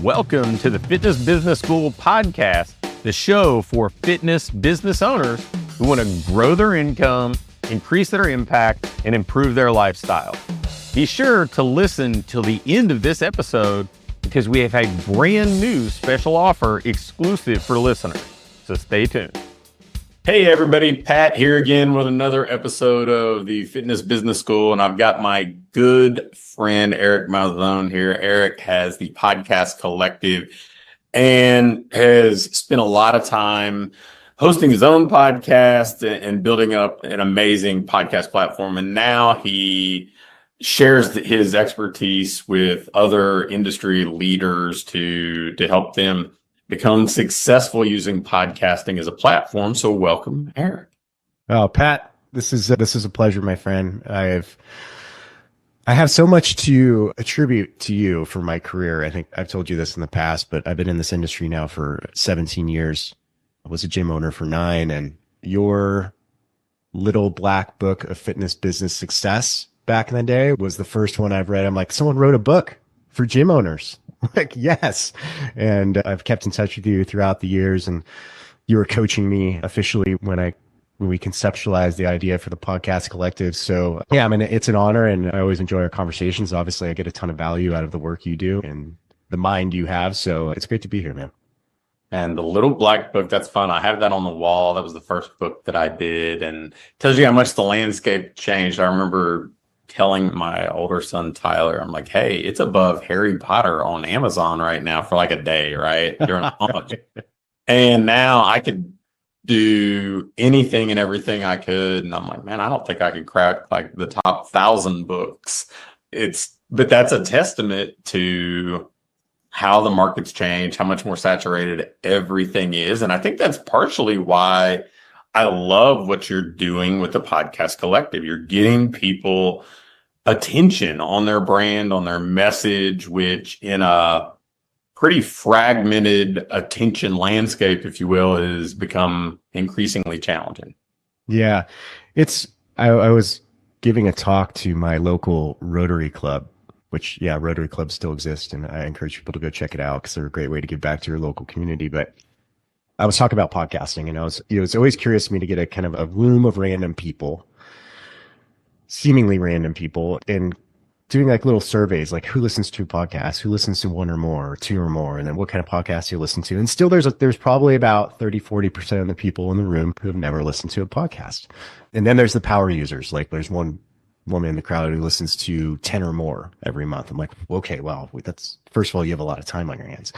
Welcome to the Fitness Business School podcast, the show for fitness business owners who want to grow their income, increase their impact, and improve their lifestyle. Be sure to listen till the end of this episode because we have a brand new special offer exclusive for listeners. So stay tuned. Hey everybody, Pat here again with another episode of the Fitness Business School, and I've got my good friend Eric Malzone here. Eric has the Podcast Collective and has spent a lot of time hosting his own podcast and building up an amazing podcast platform. And now he shares his expertise with other industry leaders to help them become successful using podcasting as a platform. So welcome, Eric. Oh, Pat, this is a pleasure, my friend. I have so much to attribute to you for my career. I think I've told you this in the past, but I've been in this industry now for 17 years. I was a gym owner for 9, and your little black book of fitness business success back in the day was the first one I've read. I'm like, someone wrote a book for gym owners. Like, yes. And I've kept in touch with you throughout the years, and you were coaching me officially when we conceptualized the idea for the Podcast Collective. So yeah, I mean, it's an honor, and I always enjoy our conversations. Obviously, I get a ton of value out of the work you do and the mind you have. So it's great to be here, man. And the little black book, that's fun. I have that on the wall. That was the first book that I did, and it tells you how much the landscape changed. I remember telling my older son, Tyler, I'm like, hey, it's above Harry Potter on Amazon right now for like a day, right? During a month. And now I could do anything and everything I could. And I'm like, man, I don't think I could crack like the top 1,000 books. But that's a testament to how the market's changed, how much more saturated everything is. And I think that's partially why I love what you're doing with the Podcast Collective. You're getting people attention on their brand, on their message, which in a pretty fragmented attention landscape, if you will, has become increasingly challenging. Yeah. I was giving a talk to my local Rotary Club, which, yeah, Rotary clubs still exist, and I encourage people to go check it out because they're a great way to give back to your local community. But I was talking about podcasting, and it's always curious to me to get a kind of a room of random people, seemingly random people, and doing like little surveys, like who listens to podcasts, who listens to one or more, or 2 or more, and then what kind of podcasts you listen to. And still there's probably about 30-40% of the people in the room who have never listened to a podcast. And then there's the power users. Like there's one woman in the crowd who listens to 10 or more every month. I'm like, okay, well, that's, first of all, you have a lot of time on your hands.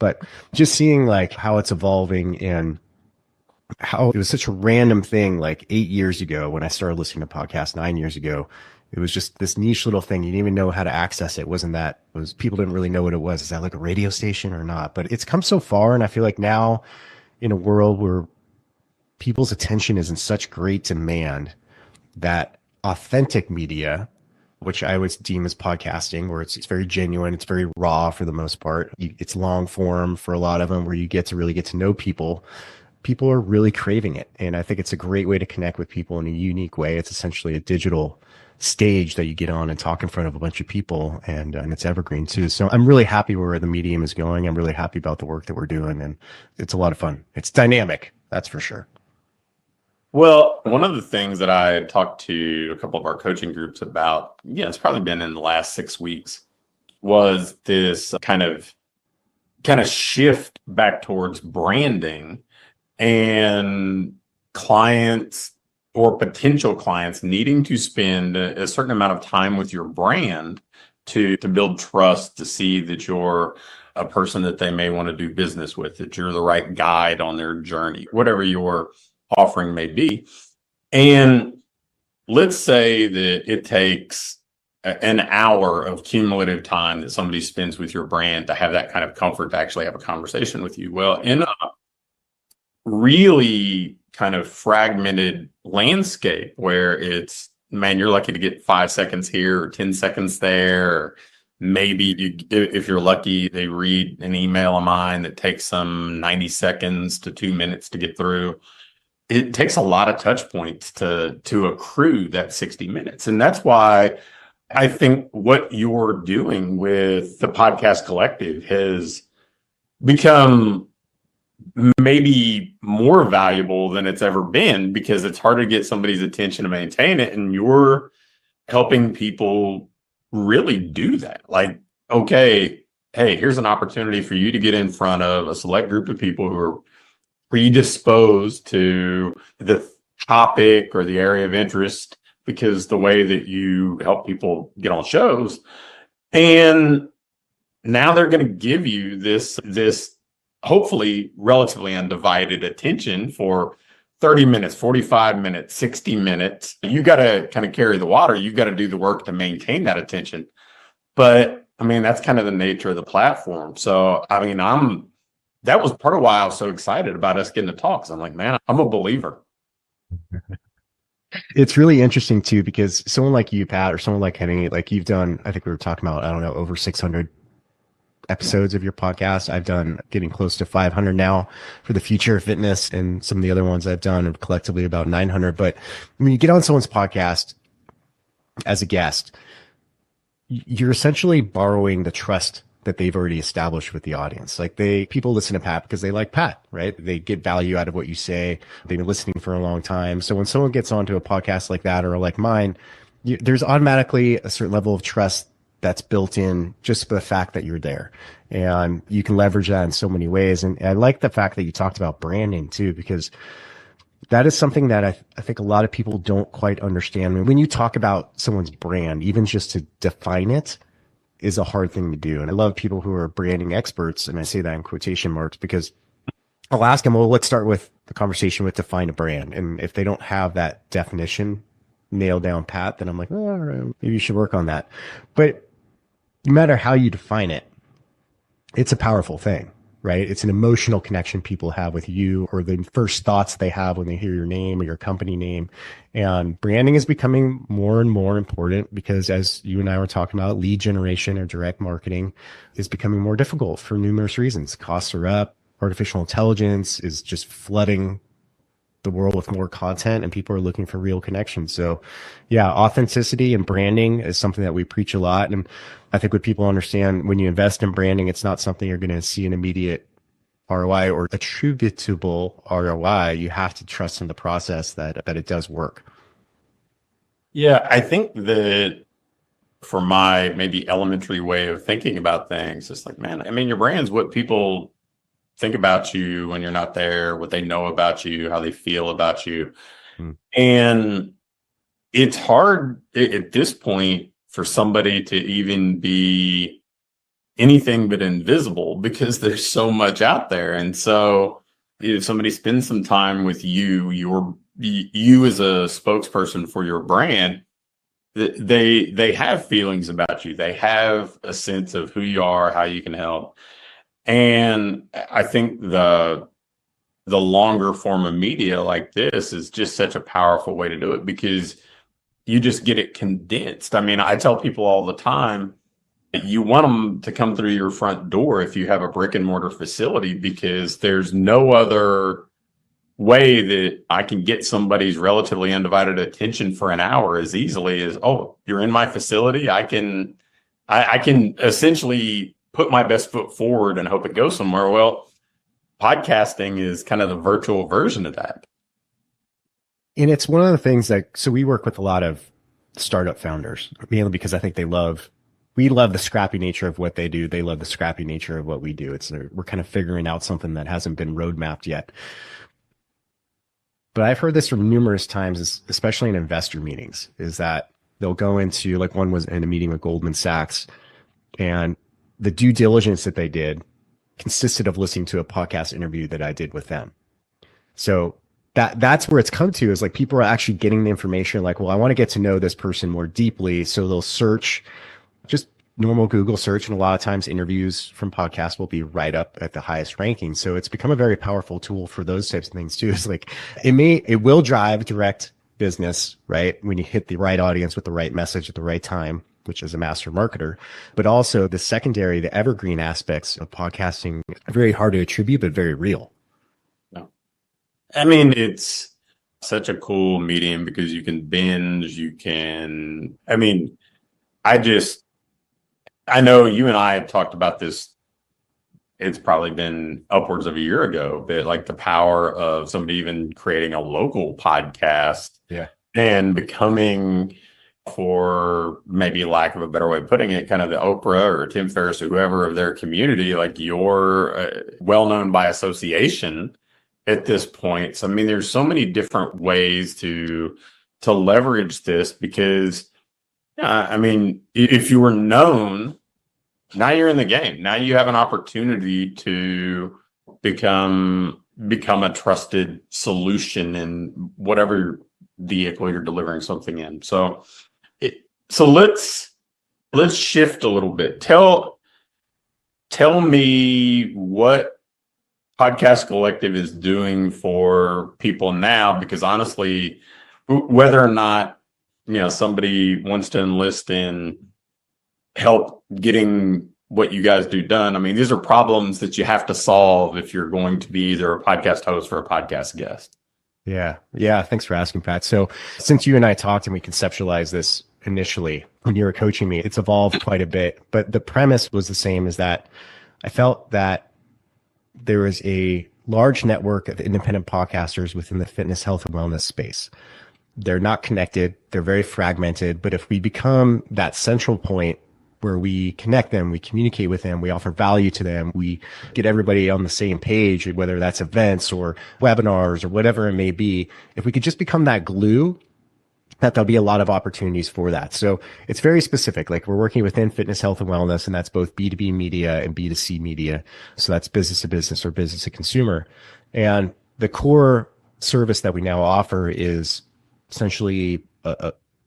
But just seeing like how it's evolving and how it was such a random thing, like 8 years ago when I started listening to podcasts, 9 years ago, it was just this niche little thing. You didn't even know how to access it. People didn't really know what it was. Is that like a radio station or not? But it's come so far. And I feel like now in a world where people's attention is in such great demand that authentic media, which I always deem as podcasting, where it's very genuine, it's very raw for the most part. It's long form for a lot of them, where you get to really get to know people. People are really craving it. And I think it's a great way to connect with people in a unique way. It's essentially a digital stage that you get on and talk in front of a bunch of people, and it's evergreen too. So I'm really happy where the medium is going. I'm really happy about the work that we're doing, and it's a lot of fun. It's dynamic, that's for sure. Well, one of the things that I had talked to a couple of our coaching groups about, it's probably been in the last 6 weeks, was this kind of shift back towards branding and clients or potential clients needing to spend a certain amount of time with your brand to build trust, to see that you're a person that they may want to do business with, that you're the right guide on their journey, whatever your offering may be. And let's say that it takes an hour of cumulative time that somebody spends with your brand to have that kind of comfort to actually have a conversation with you. Well, in a really kind of fragmented landscape where it's, man, you're lucky to get 5 seconds here or 10 seconds there, or maybe if you're lucky, they read an email of mine that takes them 90 seconds to 2 minutes to get through. It takes a lot of touch points to accrue that 60 minutes. And that's why I think what you're doing with the podcast collective has become maybe more valuable than it's ever been, because it's hard to get somebody's attention to maintain it. And you're helping people really do that. Like, okay, hey, here's an opportunity for you to get in front of a select group of people who are predisposed to the topic or the area of interest, because the way that you help people get on shows. And now they're going to give you this hopefully relatively undivided attention for 30 minutes, 45 minutes, 60 minutes. You got to kind of carry the water. You got to do the work to maintain that attention. But I mean, that's kind of the nature of the platform. So, I mean, that was part of why I was so excited about us getting to talk. 'Cause I'm like, man, I'm a believer. It's really interesting too, because someone like you, Pat, or someone like Henry, like you've done, I think we were talking about, I don't know, over 600 episodes of your podcast. I've done getting close to 500 now for the future of fitness, and some of the other ones I've done are collectively about 900. But when you get on someone's podcast as a guest, you're essentially borrowing the trust that they've already established with the audience. Like people listen to Pat because they like Pat, right? They get value out of what you say. They've been listening for a long time. So when someone gets onto a podcast like that, or like mine, there's automatically a certain level of trust that's built in just for the fact that you're there. And you can leverage that in so many ways. And I like the fact that you talked about branding too, because that is something that I think a lot of people don't quite understand. When you talk about someone's brand, even just to define it is a hard thing to do. And I love people who are branding experts, and I say that in quotation marks, because I'll ask them, well, let's start with the conversation with define a brand. And if they don't have that definition nailed down pat, then I'm like, oh, all right, maybe you should work on that. But no matter how you define it, it's a powerful thing, right? It's an emotional connection people have with you, or the first thoughts they have when they hear your name or your company name. And branding is becoming more and more important, because as you and I were talking about, lead generation or direct marketing is becoming more difficult for numerous reasons. Costs are up. Artificial intelligence is just flooding the world with more content, and people are looking for real connections. So yeah, authenticity and branding is something that we preach a lot. And I think what people understand, when you invest in branding, it's not something you're going to see an immediate ROI or attributable ROI. You have to trust in the process that it does work. Yeah, I think that for my maybe elementary way of thinking about things, it's like, man, I mean, your brand's what people think about you when you're not there, what they know about you, how they feel about you. And it's hard at this point for somebody to even be anything but invisible, because there's so much out there. And so if somebody spends some time with you, you as a spokesperson for your brand, they have feelings about you. They have a sense of who you are, how you can help. And I think the longer form of media like this is just such a powerful way to do it, because you just get it condensed. I mean, I tell people all the time, you want them to come through your front door if you have a brick and mortar facility, because there's no other way that I can get somebody's relatively undivided attention for an hour as easily as, oh, you're in my facility. I can essentially put my best foot forward and hope it goes somewhere. Well, podcasting is kind of the virtual version of that. And it's one of the things that, so we work with a lot of startup founders, mainly because I think we love the scrappy nature of what they do. They love the scrappy nature of what we do. We're kind of figuring out something that hasn't been roadmapped yet. But I've heard this from numerous times, especially in investor meetings, is that they'll go into, like, one was in a meeting with Goldman Sachs, and the due diligence that they did consisted of listening to a podcast interview that I did with them. So that's where it's come to, is like people are actually getting the information, like, well, I want to get to know this person more deeply. So they'll search, just normal Google search. And a lot of times interviews from podcasts will be right up at the highest ranking. So it's become a very powerful tool for those types of things too. It's like, it will drive direct business, right? When you hit the right audience with the right message at the right time, which is a master marketer. But also the secondary, the evergreen aspects of podcasting are very hard to attribute, but very real. I mean, it's such a cool medium because you can binge, I know you and I have talked about this. It's probably been upwards of a year ago, but like the power of somebody even creating a local podcast Yeah. and becoming, for maybe lack of a better way of putting it, kind of the Oprah or Tim Ferriss or whoever of their community, like you're well known by association at this point. So, I mean, there's so many different ways to leverage this because, I mean, if you were known, now you're in the game. Now you have an opportunity to become a trusted solution in whatever vehicle you're delivering something in. So so let's shift a little bit. Tell me what Podcast Collective is doing for people now, because honestly, whether or not somebody wants to enlist in help getting what you guys do done, I mean, these are problems that you have to solve if you're going to be either a podcast host or a podcast guest. Yeah. Yeah. Thanks for asking, Pat. So since you and I talked and we conceptualized this initially when you were coaching me, it's evolved quite a bit, but the premise was the same, is that I felt that there was a large network of independent podcasters within the fitness, health, and wellness space. They're not connected. They're very fragmented. But if we become that central point where we connect them, we communicate with them, we offer value to them, we get everybody on the same page, whether that's events or webinars or whatever it may be, if we could just become that glue, there'll be a lot of opportunities for that. So it's very specific. Like, we're working within fitness, health, and wellness, and that's both B2B media and B2C media. So that's business to business or business to consumer. And the core service that we now offer is essentially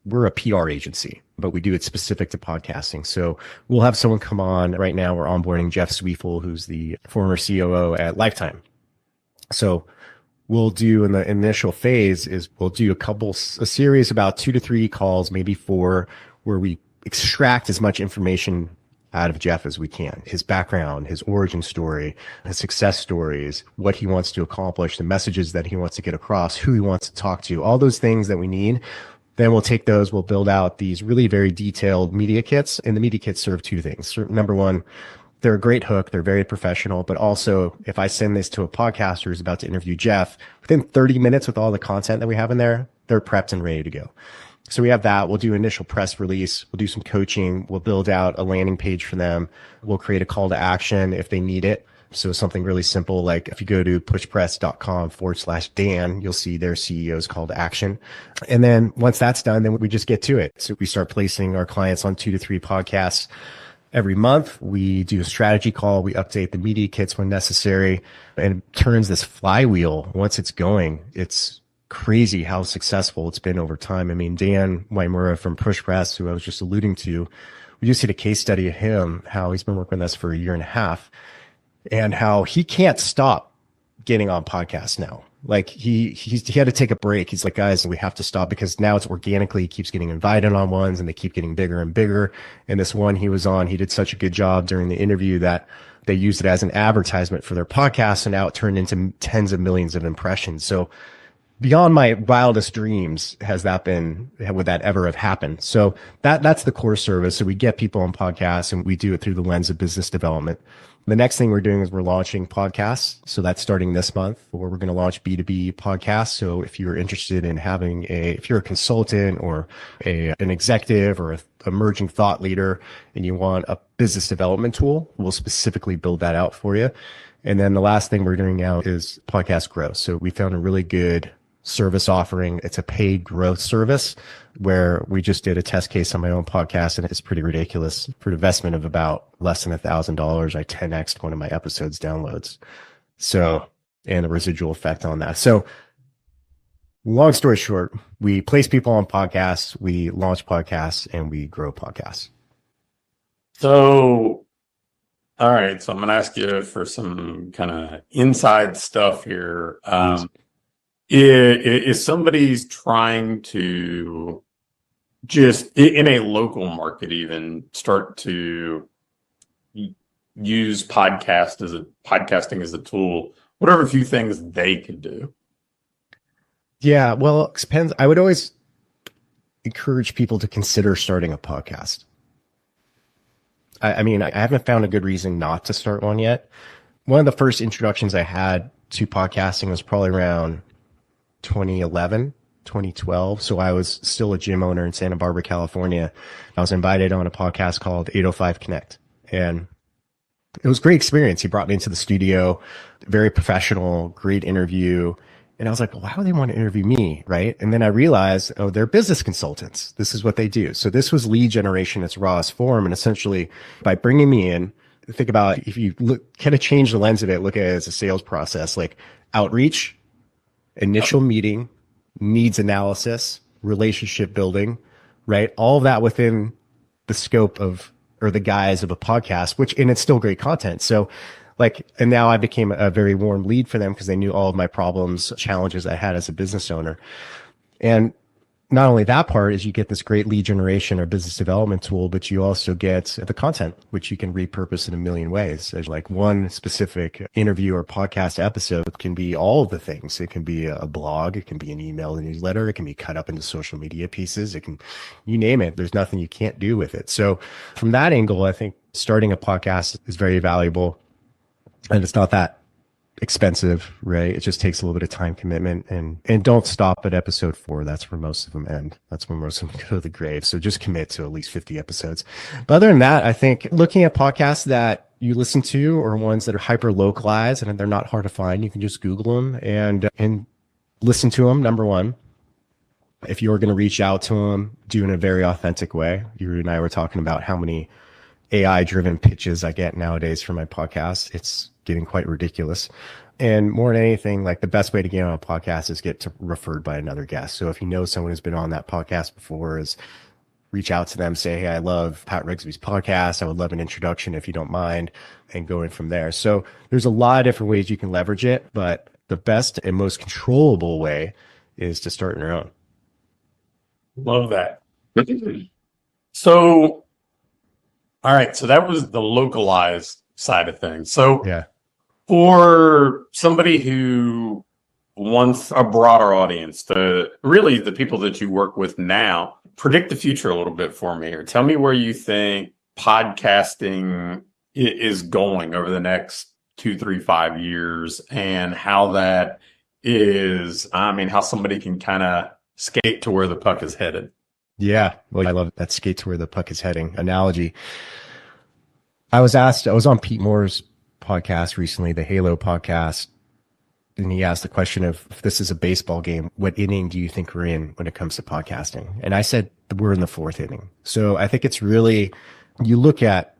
we're a PR agency, but we do it specific to podcasting. So we'll have someone come on. Right now, we're onboarding Jeff Sweefel, who's the former COO at Lifetime. So we'll do, in the initial phase, is we'll do a series, about 2 to 3 calls, maybe 4, where we extract as much information out of Jeff as we can. His background, his origin story, his success stories, what he wants to accomplish, the messages that he wants to get across, who he wants to talk to, all those things that we need. Then we'll take those, we'll build out these really very detailed media kits. And the media kits serve 2 things. So, number one, they're a great hook. They're very professional. But also, if I send this to a podcaster who's about to interview Jeff, within 30 minutes with all the content that we have in there, they're prepped and ready to go. So we have that. We'll do initial press release. We'll do some coaching. We'll build out a landing page for them. We'll create a call to action if they need it. So something really simple, like if you go to pushpress.com/Dan, you'll see their CEO's call to action. And then once that's done, then we just get to it. So we start placing our clients on 2 to 3 podcasts every month. We do a strategy call. We update the media kits when necessary, and it turns this flywheel. Once it's going, it's crazy how successful it's been over time. I mean, Dan Waimura from Push Press, who I was just alluding to, we just did a case study of him, how he's been working with us for a year and a half, and how he can't stop getting on podcasts now. Like he had to take a break. He's like, guys, we have to stop, because now it's organically, he keeps getting invited on ones and they keep getting bigger and bigger. And this one he was on, he did such a good job during the interview that they used it as an advertisement for their podcast, and now it turned into tens of millions of impressions. So beyond my wildest dreams would that ever have happened. So that's the core service. So we get people on podcasts, and we do it through the lens of business development. The next thing we're doing is we're launching podcasts. So that's starting this month, where we're going to launch B2B podcasts. So if you're interested in if you're a consultant or an executive or an emerging thought leader, and you want a business development tool, we'll specifically build that out for you. And then the last thing we're doing now is podcast growth. So we found a really good service offering. It's a paid growth service where we just did a test case on my own podcast, and it's pretty ridiculous. For an investment of about less than $1,000, I 10x'd one of my episodes downloads. So, and the residual effect on that. So long story short, we place people on podcasts, we launch podcasts, and we grow podcasts. So, all right. So I'm going to ask you for some kind of inside stuff here. If somebody's trying to just in a local market, even start to use podcasting as a tool, what are a few things they could do? Yeah, well, it depends. I would always encourage people to consider starting a podcast. I mean, I haven't found a good reason not to start one yet. One of the first introductions I had to podcasting was probably around 2011, 2012. So I was still a gym owner in Santa Barbara, California. I was invited on a podcast called 805 Connect, and it was a great experience. He brought me into the studio, very professional, great interview. And I was like, well, why would they want to interview me? Right. And then I realized, oh, they're business consultants. This is what they do. So this was lead generation in its rawest form. And essentially by bringing me in, think about if you look, kind of change the lens of it, look at it as a sales process, like outreach, initial meeting, needs analysis, relationship building, right? All of that within the scope of, or the guise of a podcast, and it's still great content. So like, and now I became a very warm lead for them because they knew all of my problems, challenges I had as a business owner. And not only that part is you get this great lead generation or business development tool, but you also get the content, which you can repurpose in a million ways. As like one specific interview or podcast episode can be all of the things. It can be a blog. It can be an email, a newsletter. It can be cut up into social media pieces. It can, you name it. There's nothing you can't do with it. So from that angle, I think starting a podcast is very valuable, and it's not that expensive, right? It just takes a little bit of time commitment, and don't stop at episode 4. That's where most of them end. That's when most of them go to the grave. So just commit to at least 50 episodes. But other than that, I think looking at podcasts that you listen to or ones that are hyper localized and they're not hard to find, you can just Google them and listen to them. Number one, if you're going to reach out to them, do it in a very authentic way. You and I were talking about how many AI driven pitches I get nowadays for my podcast. It's getting quite ridiculous. And more than anything, like the best way to get on a podcast is get referred by another guest. So if you know someone who's been on that podcast before, is reach out to them, say, hey, I love Pat Rigsby's podcast. I would love an introduction if you don't mind, and go in from there. So there's a lot of different ways you can leverage it, but the best and most controllable way is to start on your own. Love that. So, all right. So that was the localized side of things. So Yeah. for somebody who wants a broader audience, really the people that you work with now, predict the future a little bit for me, or tell me where you think podcasting is going over the next 2, 3, 5 years, and how that is, how somebody can kind of skate to where the puck is headed. Yeah. Well, I love that skate to where the puck is heading analogy. I was on Pete Moore's podcast recently, the Halo podcast, and he asked the question of, if this is a baseball game, what inning do you think we're in when it comes to podcasting? And I said, we're in the 4th inning. So I think it's really, you look at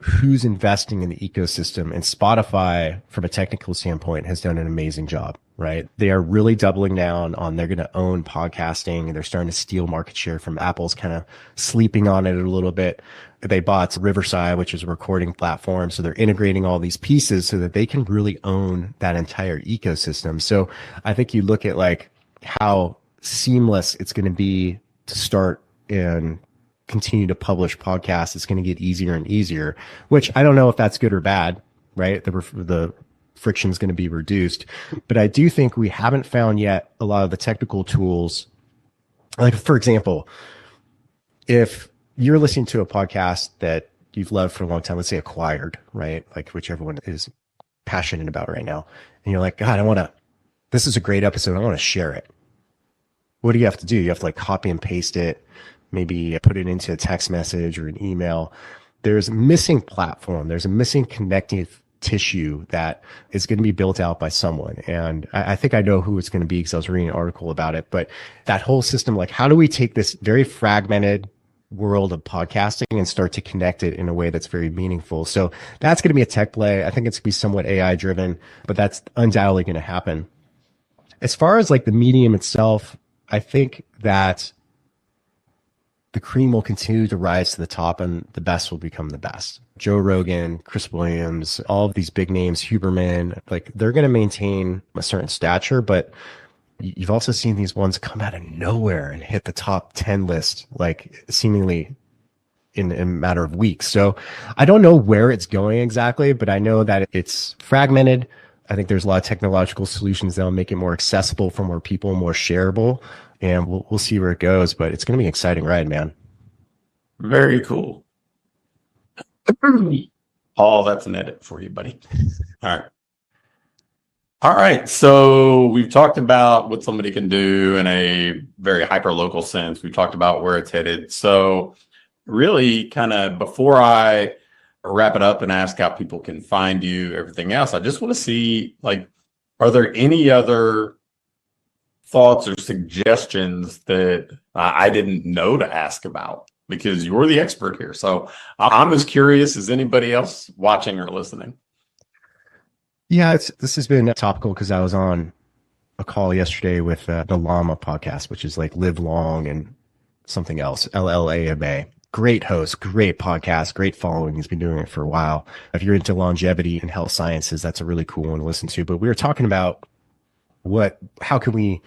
who's investing in the ecosystem, and Spotify, from a technical standpoint, has done an amazing job, right? They are really doubling down on, they're going to own podcasting, and they're starting to steal market share from Apple's kind of sleeping on it a little bit. They bought Riverside, which is a recording platform. So they're integrating all these pieces so that they can really own that entire ecosystem. So I think you look at like how seamless it's going to be to start and continue to publish podcasts. It's going to get easier and easier, which I don't know if that's good or bad, right? The friction is going to be reduced, but I do think we haven't found yet a lot of the technical tools. Like, for example, if you're listening to a podcast that you've loved for a long time, let's say Acquired, right? Like, which everyone is passionate about right now. And you're like, God, this is a great episode. I want to share it. What do you have to do? You have to like copy and paste it, maybe put it into a text message or an email. There's a missing platform. There's a missing connective tissue that is going to be built out by someone. And I think I know who it's going to be because I was reading an article about it. But that whole system, like, how do we take this very fragmented world of podcasting and start to connect it in a way that's very meaningful? So that's going to be a tech play. I think it's going to be somewhat AI driven, but that's undoubtedly going to happen. As far as like the medium itself, I think that the cream will continue to rise to the top, and the best will become the best. Joe Rogan, Chris Williams, all of these big names, Huberman, like, they're going to maintain a certain stature, but you've also seen these ones come out of nowhere and hit the top 10 list, like seemingly in a matter of weeks. So I don't know where it's going exactly, but I know that it's fragmented. I think there's a lot of technological solutions that will make it more accessible for more people, more shareable, and we'll see where it goes. But it's going to be an exciting ride, man. Very cool. Paul, that's an edit for you, buddy. All right. All right. So we've talked about what somebody can do in a very hyper local sense. We've talked about where it's headed. So really kind of before I wrap it up and ask how people can find you, everything else, I just want to see, like, are there any other thoughts or suggestions that I didn't know to ask about? Because you're the expert here. So I'm as curious as anybody else watching or listening. Yeah, this has been topical because I was on a call yesterday with the Llama podcast, which is like Live Long and something else, LLAMA. Great host, great podcast, great following. He's been doing it for a while. If you're into longevity and health sciences, that's a really cool one to listen to. But we were talking about how can we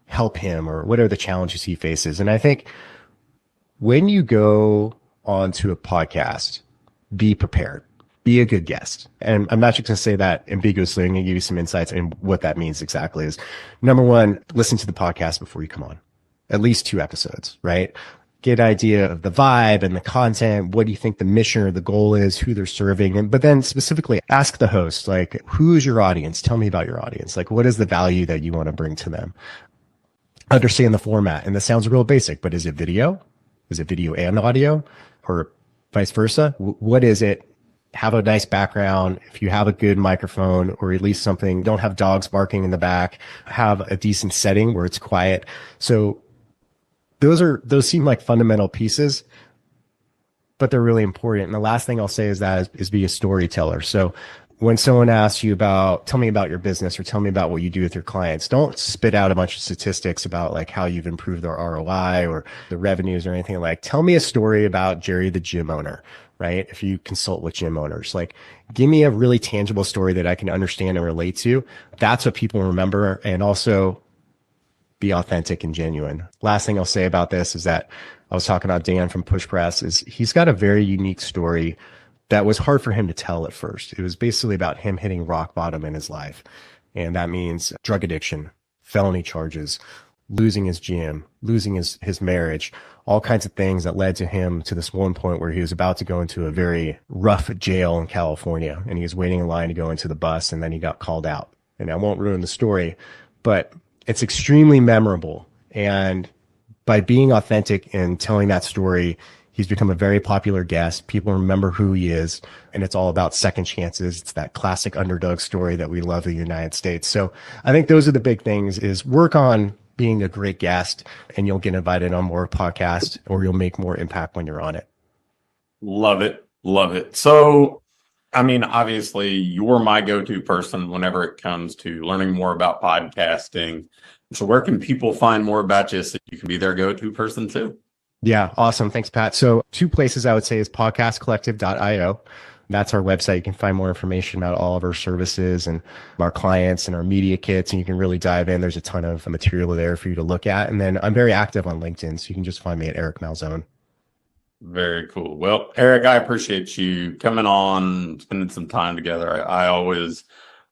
help him, or what are the challenges he faces? And I think when you go onto a podcast, be prepared. Be a good guest. And I'm not just going to say that ambiguously. I'm going to give you some insights and what that means exactly is. Number one, listen to the podcast before you come on. At least 2 episodes, right? Get an idea of the vibe and the content. What do you think the mission or the goal is, who they're serving? But then specifically ask the host, like, who is your audience? Tell me about your audience. Like, what is the value that you want to bring to them? Understand the format. And this sounds real basic, but is it video? Is it video and audio, or vice versa? What is it? Have a nice background. If you have a good microphone, or at least something, don't have dogs barking in the back, have a decent setting where it's quiet. So those seem like fundamental pieces, but they're really important. And the last thing I'll say is be a storyteller. So when someone asks you tell me about your business, or tell me about what you do with your clients, don't spit out a bunch of statistics about like how you've improved their ROI or the revenues or anything. Like, tell me a story about Jerry, the gym owner, right? If you consult with gym owners, like, give me a really tangible story that I can understand and relate to. That's what people remember. And also be authentic and genuine. Last thing I'll say about this is that I was talking about Dan from Push Press, is he's got a very unique story that was hard for him to tell at first. It was basically about him hitting rock bottom in his life. And that means drug addiction, felony charges, losing his gym, losing his marriage, all kinds of things that led to him to this one point where he was about to go into a very rough jail in California. And he was waiting in line to go into the bus, and then he got called out. And I won't ruin the story, but it's extremely memorable. And by being authentic and telling that story, he's become a very popular guest. People remember who he is, and it's all about second chances. It's that classic underdog story that we love in the United States. So I think those are the big things: is work on being a great guest, and you'll get invited on more podcasts, or you'll make more impact when you're on it. Love it. Love it. So, I mean, obviously you're my go-to person whenever it comes to learning more about podcasting. So where can people find more about you so you can be their go-to person too? Yeah, awesome. Thanks, Pat. So 2 places I would say is podcastcollective.io. That's our website. You can find more information about all of our services and our clients and our media kits, and you can really dive in. There's a ton of material there for you to look at. And then I'm very active on LinkedIn, so you can just find me at Eric Malzone. Very cool. Well, Eric, I appreciate you coming on, spending some time together. I always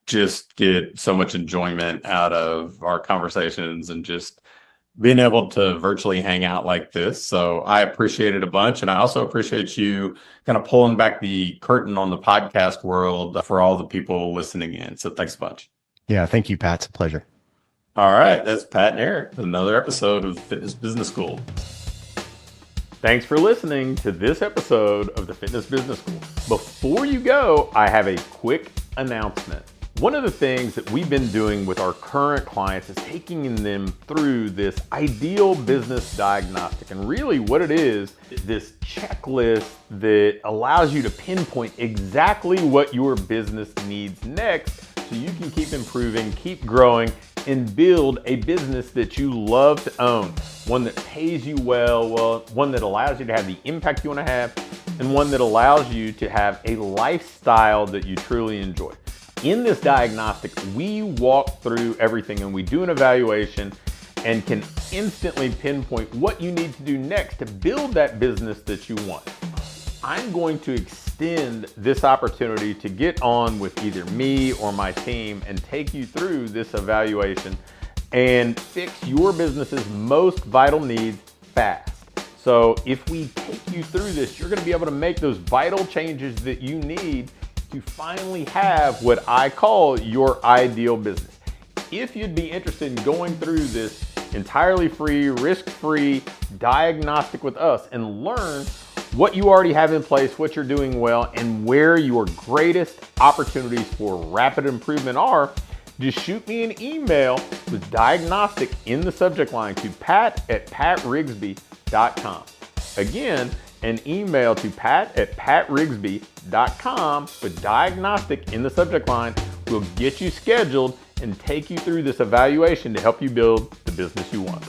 just get so much enjoyment out of our conversations and just being able to virtually hang out like this. So I appreciate it a bunch. And I also appreciate you kind of pulling back the curtain on the podcast world for all the people listening in. So thanks a bunch. Yeah, thank you, Pat. It's a pleasure. All right. That's Pat and Eric, another episode of Fitness Business School. Thanks for listening to this episode of the Fitness Business School. Before you go, I have a quick announcement. One of the things that we've been doing with our current clients is taking them through this ideal business diagnostic. And really what it is this checklist that allows you to pinpoint exactly what your business needs next so you can keep improving, keep growing, and build a business that you love to own. One that pays you well, one that allows you to have the impact you want to have, and one that allows you to have a lifestyle that you truly enjoy. In this diagnostic, we walk through everything and we do an evaluation and can instantly pinpoint what you need to do next to build that business that you want. I'm going to extend this opportunity to get on with either me or my team and take you through this evaluation and fix your business's most vital needs fast. So if we take you through this, you're going to be able to make those vital changes that you need to finally have what I call your ideal business. If you'd be interested in going through this entirely free, risk-free diagnostic with us and learn what you already have in place, what you're doing well, and where your greatest opportunities for rapid improvement are, just shoot me an email with diagnostic in the subject line to pat@patrigsby.com. Again, an email to pat@patrigsby.com with diagnostic in the subject line will get you scheduled and take you through this evaluation to help you build the business you want.